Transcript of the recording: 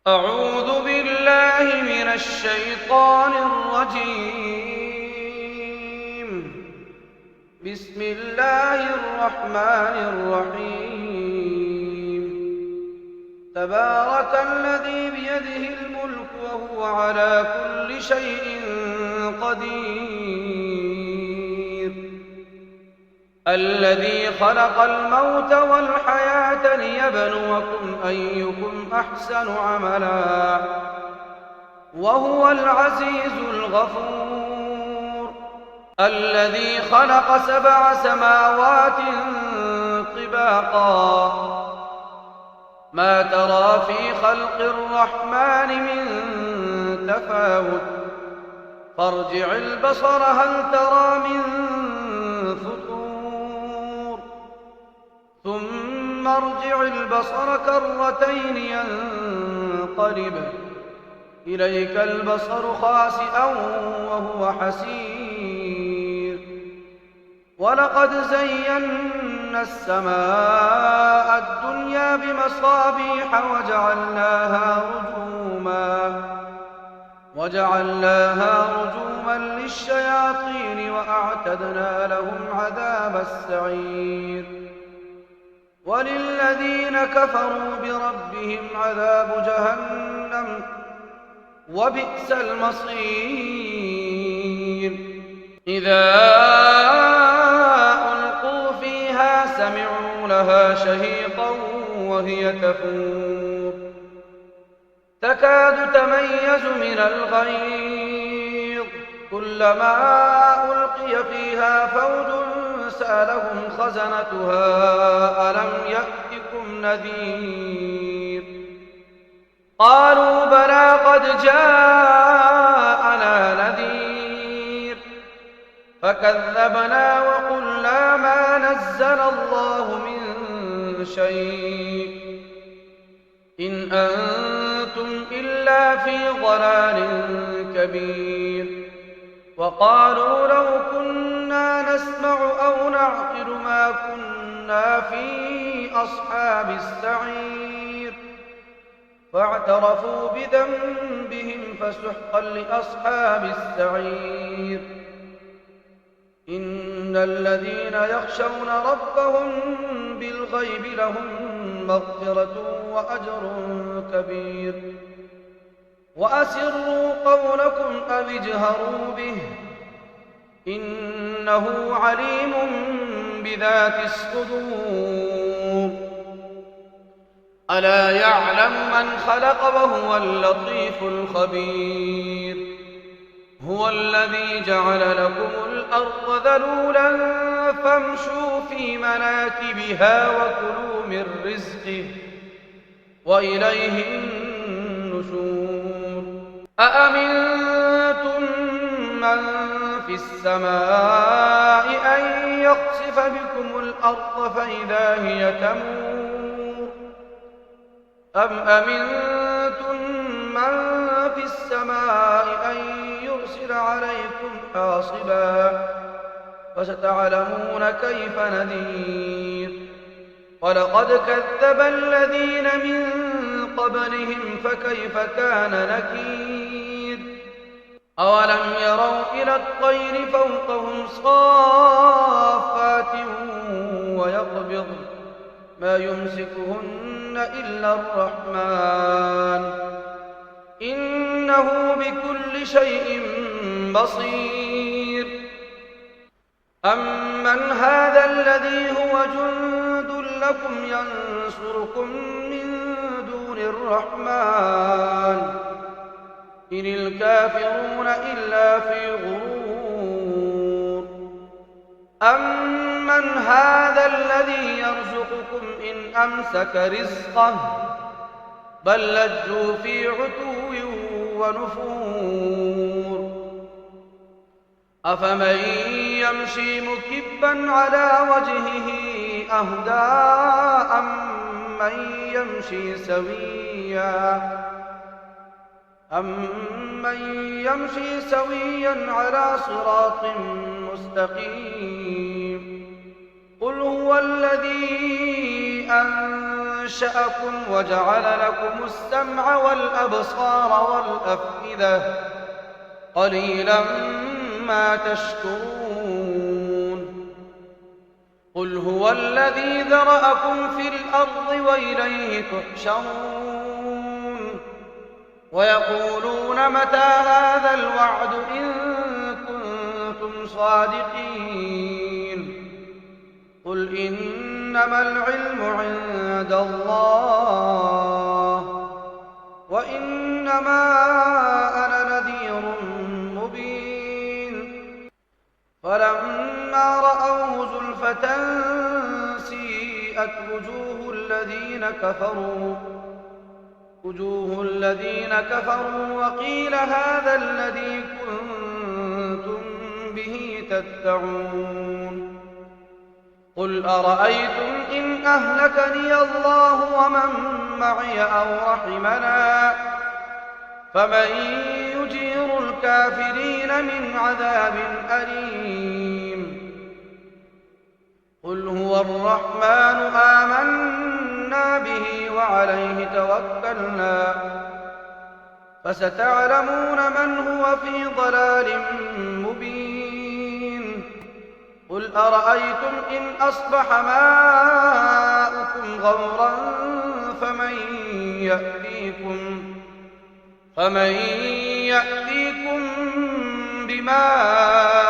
أعوذ بالله من الشيطان الرجيم. بسم الله الرحمن الرحيم. تبارك الذي بيده الملك وهو على كل شيء قدير. الذي خلق الموت والحياة ليبلوكم أيكم أحسن عملا وهو العزيز الغفور. الذي خلق 7 سماوات طباقا ما ترى في خلق الرحمن من تفاوت فارجع البصر هل ترى من فطور ثم ارجع البصر كرتين ينقلب إليك البصر خاسئا وهو حسير. ولقد زينا السماء الدنيا بمصابيح وجعلناها رجوما للشياطين وأعتدنا لهم عذاب السعير. وللذين كفروا بربهم عذاب جهنم وبئس المصير. إذا ألقوا فيها سمعوا لها شهيقا وهي تفور تكاد تميز من الغيظ كلما ألقي فيها فوج سألهم خزنتها ألم يأتكم نذير قالوا بلى قد جاءنا نذير فكذبنا وقلنا ما نزل الله من شيء إن أنتم إلا في ضلال كبير. وقالوا لو كنا نسمع أو نعقل ما كنا في أصحاب السعير فاعترفوا بذنبهم فسحقا لأصحاب السعير. إن الذين يخشون ربهم بالغيب لهم مغفرة وأجر كبير. وأسروا قولكم أو اجهروا به إنه عليم بذات الصدور. ألا يعلم من خلق وهو اللطيف الخبير. هو الذي جعل لكم الأرض ذلولا فامشوا في مناكبها وكلوا من رزقه وإليه النشور. أأمنتم من في السماء أن يخسف بكم الأرض فإذا هي تمور أم أمنتم من في السماء أن يرسل عليكم حاصبا فستعلمون كيف نذير. ولقد كذب الذين من قبلهم فكيف كان نكير. أولم يروا إلى الطير فوقهم صافات ويقبض ما يمسكهن إلا الرحمن إنه بكل شيء بصير. أمن هذا الذي هو جند لكم ينصركم من دون الرحمن إن الكافرون إلا في غرور. أمن هذا الذي يرزقكم إن أمسك رزقه بل لجوا في عتو ونفور. أفمن يمشي مكبا على وجهه أهدى أمن يمشي سويا على صراط مستقيم. قل هو الذي أنشأ أنشأكم وجعل لكم السمع والأبصار والأفئدة قليلا ما تشكرون قل هو الذي ذرأكم في الأرض وإليه تحشرون ويقولون متى هذا الوعد إن كنتم صادقين قل إنما العلم عند الله وإنما أنا نذير مبين فلما رأوه زلفة سيئت وجوه الذين كفروا وقيل هذا الذي كنتم به تدعون قل أرأيتم إن أهلكني الله ومن معي أو رحمنا فمن يجير الكافرين من عذاب أليم قل هو الرحمن آمنا به وعليه توكلنا فستعلمون من هو في ضلال مبين قل أرأيتم إن أصبح ماؤكم غورا فمن يأتيكم بماء